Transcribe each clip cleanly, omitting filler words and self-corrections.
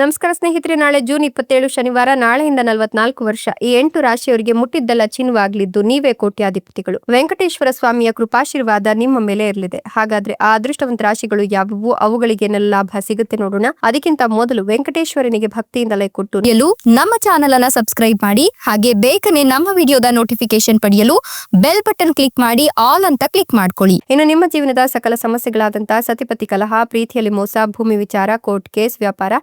ನಮಸ್ಕಾರ ಸ್ನೇಹಿತರೆ, ನಾಳೆ ಜೂನ್ 27 ಶನಿವಾರ. ನಾಳೆಯಿಂದ 44 ವರ್ಷ ಈ 8 ರಾಶಿಯವರಿಗೆ ಮುಟ್ಟಿದ್ದೆಲ್ಲ ಚಿನ್ನವಾಗಲಿದ್ದು ನೀವೇ ಕೋಟ್ಯಾಧಿಪತಿಗಳು. ವೆಂಕಟೇಶ್ವರ ಸ್ವಾಮಿಯ ಕೃಪಾಶೀರ್ವಾದ ನಿಮ್ಮ ಮೇಲೆ ಇರಲಿದೆ. ಹಾಗಾದ್ರೆ ಆ ಅದೃಷ್ಟವಂತ ರಾಶಿಗಳು ಯಾವುವು, ಅವುಗಳಿಗೇನೆಲ್ಲ ಲಾಭ ಸಿಗುತ್ತೆ ನೋಡೋಣ. ಅದಕ್ಕಿಂತ ಮೊದಲು ವೆಂಕಟೇಶ್ವರನಿಗೆ ಭಕ್ತಿಯಿಂದ ಲೈಕ್ ಕೊಟ್ಟು ನಮ್ಮ ಚಾನೆಲ್ ಅನ್ನ ಸಬ್ಸ್ಕ್ರೈಬ್ ಮಾಡಿ. ಹಾಗೆ ಬೇಗನೆ ನಮ್ಮ ವಿಡಿಯೋದ ನೋಟಿಫಿಕೇಶನ್ ಪಡೆಯಲು ಬೆಲ್ ಬಟನ್ ಕ್ಲಿಕ್ ಮಾಡಿ ಆಲ್ ಅಂತ ಕ್ಲಿಕ್ ಮಾಡ್ಕೊಳ್ಳಿ. ಇನ್ನು ನಿಮ್ಮ ಜೀವನದ ಸಕಲ ಸಮಸ್ಯೆಗಳಾದಂತಹ ಸತಿಪತಿ ಕಲಹ, ಪ್ರೀತಿಯಲ್ಲಿ ಮೋಸ, ಭೂಮಿ ವಿಚಾರ, ಕೋರ್ಟ್ ಕೇಸ್, ವ್ಯಾಪಾರ,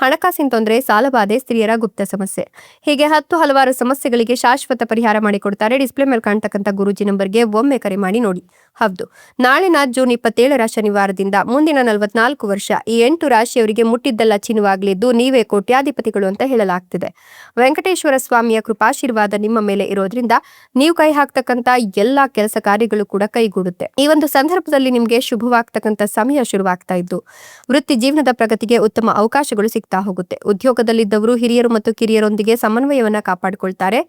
ಹಣಕಾಸಿನ ತೊಂದರೆ, ಸಾಲಬಾಧೆ, ಸ್ತ್ರೀಯರ ಗುಪ್ತ ಸಮಸ್ಯೆ, ಹೀಗೆ ಹಲವಾರು ಸಮಸ್ಯೆಗಳಿಗೆ ಶಾಶ್ವತ ಪರಿಹಾರ ಮಾಡಿಕೊಡ್ತಾರೆ. ಡಿಸ್ಪ್ಲೇ ಮೇಲೆ ಕಾಣ್ತಕ್ಕಂಥ ಗುರೂಜಿ ನಂಬರ್ಗೆ ಒಮ್ಮೆ ಕರೆ ಮಾಡಿ ನೋಡಿ. ಹೌದು, ನಾಳಿನ ಜೂನ್ 27 ಶನಿವಾರದಿಂದ ಮುಂದಿನ 44 ವರ್ಷ ಈ 8 ರಾಶಿಯವರಿಗೆ ಮುಟ್ಟಿದ್ದೆಲ್ಲ ಚಿನ್ನವಾಗಲಿದ್ದು ನೀವೇ ಕೋಟ್ಯಾಧಿಪತಿಗಳು ಅಂತ ಹೇಳಲಾಗ್ತಿದೆ. ವೆಂಕಟೇಶ್ವರ ಸ್ವಾಮಿಯ ಕೃಪಾಶೀರ್ವಾದ ನಿಮ್ಮ ಮೇಲೆ ಇರೋದ್ರಿಂದ ನೀವು ಕೈ ಹಾಕ್ತಕ್ಕಂತ ಎಲ್ಲಾ ಕೆಲಸ ಕಾರ್ಯಗಳು ಕೂಡ ಕೈಗೂಡುತ್ತೆ. ಈ ಒಂದು ಸಂದರ್ಭದಲ್ಲಿ ನಿಮ್ಗೆ ಶುಭವಾಗ್ತಕ್ಕಂಥ ಸಮಯ ಶುರುವಾಗ್ತಾ ಇದ್ದು ವೃತ್ತಿ ಜೀವನದ ಪ್ರಗತಿಗೆ ಉತ್ತಮ ಅವಕಾಶಗಳು ಸಿಗ್ತಾ ಹೋಗುತ್ತೆ. ಉದ್ಯೋಗದಲ್ಲಿದ್ದವರು ಹಿರಿಯರು ಮತ್ತು ಕಿರಿಯರೊಂದಿಗೆ ಸಮನ್ವಯವನ್ನ ಕಾಪಾಡಿಕೊಳ್ತಾರೆ.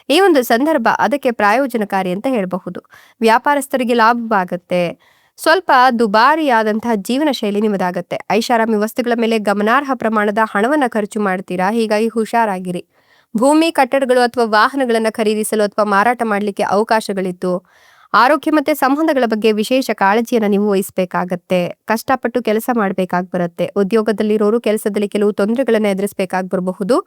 ಈ ಒಂದು ಸಂದರ್ಭ ಅದಕ್ಕೆ ಪ್ರಯೋಜನಕಾರಿ ಅಂತ ಹೇಳಬಹುದು. ವ್ಯಾಪಾರಸ್ಥರಿಗೆ ಲಾಭವಾಗುತ್ತೆ. ಸ್ವಲ್ಪ ದುಬಾರಿಯಾದಂತಹ ಜೀವನ ಶೈಲಿ ನಿಮ್ಮದಾಗತ್ತೆ. ಐಷಾರಾಮಿ ವಸ್ತುಗಳ ಮೇಲೆ ಗಮನಾರ್ಹ ಪ್ರಮಾಣದ ಹಣವನ್ನ ಖರ್ಚು ಮಾಡ್ತೀರಾ, ಹೀಗಾಗಿ ಹುಷಾರಾಗಿರಿ. ಭೂಮಿ, ಕಟ್ಟಡಗಳು ಅಥವಾ ವಾಹನಗಳನ್ನ ಖರೀದಿಸಲು ಅಥವಾ ಮಾರಾಟ ಮಾಡಲಿಕ್ಕೆ ಅವಕಾಶಗಳಿತ್ತು. ಆರೋಗ್ಯ ಮತ್ತೆ ಸಂಬಂಧಗಳ ಬಗ್ಗೆ ವಿಶೇಷ ಕಾಳಜಿಯನ್ನು ನೀವು ವಹಿಸಬೇಕಾಗತ್ತೆ. ಕಷ್ಟಪಟ್ಟು ಕೆಲಸ ಮಾಡಬೇಕಾಗಿ ಬರುತ್ತೆ. ಉದ್ಯೋಗದಲ್ಲಿರೋರು ಕೆಲಸದಲ್ಲಿ ಕೆಲವು ತೊಂದರೆಗಳನ್ನ ಎದುರಿಸಬೇಕಾಗಿ ಬರಬಹುದು.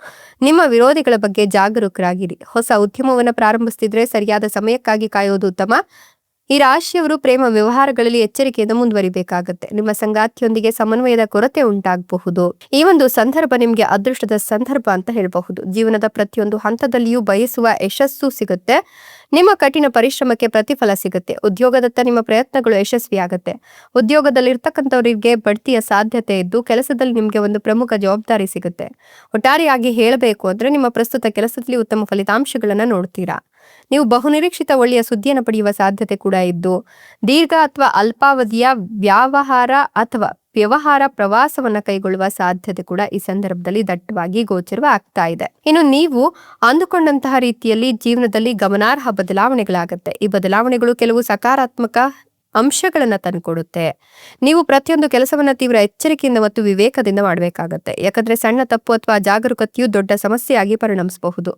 ನಿಮ್ಮ ವಿರೋಧಿಗಳ ಬಗ್ಗೆ ಜಾಗರೂಕರಾಗಿರಿ. ಹೊಸ ಉದ್ಯಮವನ್ನು ಪ್ರಾರಂಭಿಸ್ತಿದ್ರೆ ಸರಿಯಾದ ಸಮಯಕ್ಕಾಗಿ ಕಾಯೋದು ಉತ್ತಮ. ಈ ರಾಶಿಯವರು ಪ್ರೇಮ ವ್ಯವಹಾರಗಳಲ್ಲಿ ಎಚ್ಚರಿಕೆಯಿಂದ ಮುಂದುವರಿಬೇಕಾಗತ್ತೆ. ನಿಮ್ಮ ಸಂಗಾತಿಯೊಂದಿಗೆ ಸಮನ್ವಯದ ಕೊರತೆ ಉಂಟಾಗಬಹುದು. ಈ ಒಂದು ಸಂದರ್ಭ ನಿಮ್ಗೆ ಅದೃಷ್ಟದ ಸಂದರ್ಭ ಅಂತ ಹೇಳಬಹುದು. ಜೀವನದ ಪ್ರತಿಯೊಂದು ಹಂತದಲ್ಲಿಯೂ ಬಯಸುವ ಯಶಸ್ಸು ಸಿಗುತ್ತೆ. ನಿಮ್ಮ ಕಠಿಣ ಪರಿಶ್ರಮಕ್ಕೆ ಪ್ರತಿಫಲ ಸಿಗುತ್ತೆ. ಉದ್ಯೋಗದತ್ತ ನಿಮ್ಮ ಪ್ರಯತ್ನಗಳು ಯಶಸ್ವಿಯಾಗತ್ತೆ. ಉದ್ಯೋಗದಲ್ಲಿರ್ತಕ್ಕಂಥವರಿಗೆ ಬಡ್ತಿಯ ಸಾಧ್ಯತೆ ಇದ್ದು ಕೆಲಸದಲ್ಲಿ ನಿಮ್ಗೆ ಒಂದು ಪ್ರಮುಖ ಜವಾಬ್ದಾರಿ ಸಿಗುತ್ತೆ. ಒಟ್ಟಾರೆಯಾಗಿ ಹೇಳಬೇಕು ಅಂದ್ರೆ ನಿಮ್ಮ ಪ್ರಸ್ತುತ ಕೆಲಸದಲ್ಲಿ ಉತ್ತಮ ಫಲಿತಾಂಶಗಳನ್ನ ನೋಡ್ತೀರಾ. ನೀವು ಬಹುನಿರೀಕ್ಷಿತ ಒಳ್ಳೆಯ ಸುದ್ದಿಯನ್ನು ಪಡೆಯುವ ಸಾಧ್ಯತೆ ಕೂಡ ಇದ್ದು ದೀರ್ಘ ಅಥವಾ ಅಲ್ಪಾವಧಿಯ ವ್ಯವಹಾರ ಪ್ರವಾಸವನ್ನ ಕೈಗೊಳ್ಳುವ ಸಾಧ್ಯತೆ ಕೂಡ ಈ ಸಂದರ್ಭದಲ್ಲಿ ದಟ್ಟವಾಗಿ ಗೋಚರವಾಗ್ತಾ ಇದೆ. ಇನ್ನು ನೀವು ಅಂದುಕೊಂಡಂತಹ ರೀತಿಯಲ್ಲಿ ಜೀವನದಲ್ಲಿ ಗಮನಾರ್ಹ ಬದಲಾವಣೆಗಳಾಗತ್ತೆ. ಈ ಬದಲಾವಣೆಗಳು ಕೆಲವು ಸಕಾರಾತ್ಮಕ ಅಂಶಗಳನ್ನ ತಂದುಕೊಡುತ್ತೆ. ನೀವು ಪ್ರತಿಯೊಂದು ಕೆಲಸವನ್ನ ತೀವ್ರ ಎಚ್ಚರಿಕೆಯಿಂದ ಮತ್ತು ವಿವೇಕದಿಂದ ಮಾಡಬೇಕಾಗತ್ತೆ. ಯಾಕಂದ್ರೆ ಸಣ್ಣ ತಪ್ಪು ಅಥವಾ ಜಾಗರೂಕತೆಯು ದೊಡ್ಡ ಸಮಸ್ಯೆಯಾಗಿ ಪರಿಣಮಿಸಬಹುದು.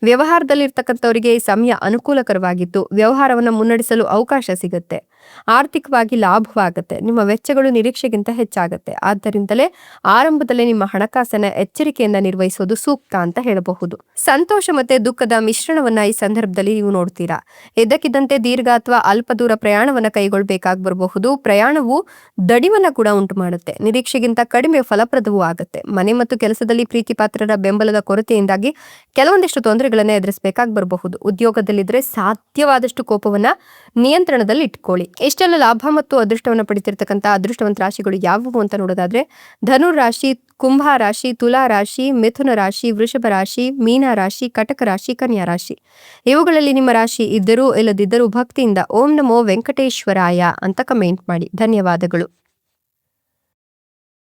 ವ್ಯವಹಾರದಲ್ಲಿರ್ತಕ್ಕಂಥವರಿಗೆ ಈ ಸಮಯ ಅನುಕೂಲಕರವಾಗಿದ್ದು ವ್ಯವಹಾರವನ್ನ ಮುನ್ನಡೆಸಲು ಅವಕಾಶ ಸಿಗುತ್ತೆ. ಆರ್ಥಿಕವಾಗಿ ಲಾಭವಾಗುತ್ತೆ. ನಿಮ್ಮ ವೆಚ್ಚಗಳು ನಿರೀಕ್ಷೆಗಿಂತ ಹೆಚ್ಚಾಗುತ್ತೆ. ಆದ್ದರಿಂದಲೇ ಆರಂಭದಲ್ಲೇ ನಿಮ್ಮ ಹಣಕಾಸನ್ನ ಎಚ್ಚರಿಕೆಯಿಂದ ನಿರ್ವಹಿಸೋದು ಸೂಕ್ತ ಅಂತ ಹೇಳಬಹುದು. ಸಂತೋಷ ಮತ್ತೆ ದುಃಖದ ಮಿಶ್ರಣವನ್ನ ಈ ಸಂದರ್ಭದಲ್ಲಿ ನೀವು ನೋಡ್ತೀರಾ. ಇದ್ದಕ್ಕಿದ್ದಂತೆ ದೀರ್ಘ ಅಥವಾ ಅಲ್ಪ ದೂರ ಪ್ರಯಾಣವನ್ನ ಕೈಗೊಳ್ಳಬೇಕಾಗಿ ಬರಬಹುದು. ಪ್ರಯಾಣವು ದಣಿವನ್ನ ಕೂಡ ಉಂಟು ಮಾಡುತ್ತೆ. ನಿರೀಕ್ಷೆಗಿಂತ ಕಡಿಮೆ ಫಲಪ್ರದವೂ ಆಗುತ್ತೆ. ಮನೆ ಮತ್ತು ಕೆಲಸದಲ್ಲಿ ಪ್ರೀತಿ ಪಾತ್ರರ ಬೆಂಬಲದ ಕೊರತೆಯಿಂದಾಗಿ ಕೆಲವೊಂದಿಷ್ಟು ತೊಂದರೆಗಳನ್ನ ಎದುರಿಸಬೇಕಾಗಿ ಬರಬಹುದು. ಉದ್ಯೋಗದಲ್ಲಿದ್ರೆ ಸಾಧ್ಯವಾದಷ್ಟು ಕೋಪವನ್ನ ನಿಯಂತ್ರಣದಲ್ಲಿ ಇಟ್ಕೊಳ್ಳಿ. ಇಷ್ಟೆಲ್ಲ ಲಾಭ ಮತ್ತು ಅದೃಷ್ಟವನ್ನು ಪಡಿತಿರ್ತಕ್ಕಂಥ ಅದೃಷ್ಟವಂತ ರಾಶಿಗಳು ಯಾವುವು ಅಂತ ನೋಡೋದಾದ್ರೆ ಧನುರ್ ರಾಶಿ, ಕುಂಭ ರಾಶಿ, ತುಲಾ ರಾಶಿ, ಮಿಥುನ ರಾಶಿ, ವೃಷಭ ರಾಶಿ, ಮೀನ ರಾಶಿ, ಕಟಕ ರಾಶಿ, ಕನ್ಯಾ ರಾಶಿ. ಇವುಗಳಲ್ಲಿ ನಿಮ್ಮ ರಾಶಿ ಇದ್ದರೂ ಇಲ್ಲದಿದ್ದರೂ ಭಕ್ತಿಯಿಂದ ಓಂ ನಮೋ ವೆಂಕಟೇಶ್ವರಾಯ ಅಂತ ಕಮೆಂಟ್ ಮಾಡಿ. ಧನ್ಯವಾದಗಳು.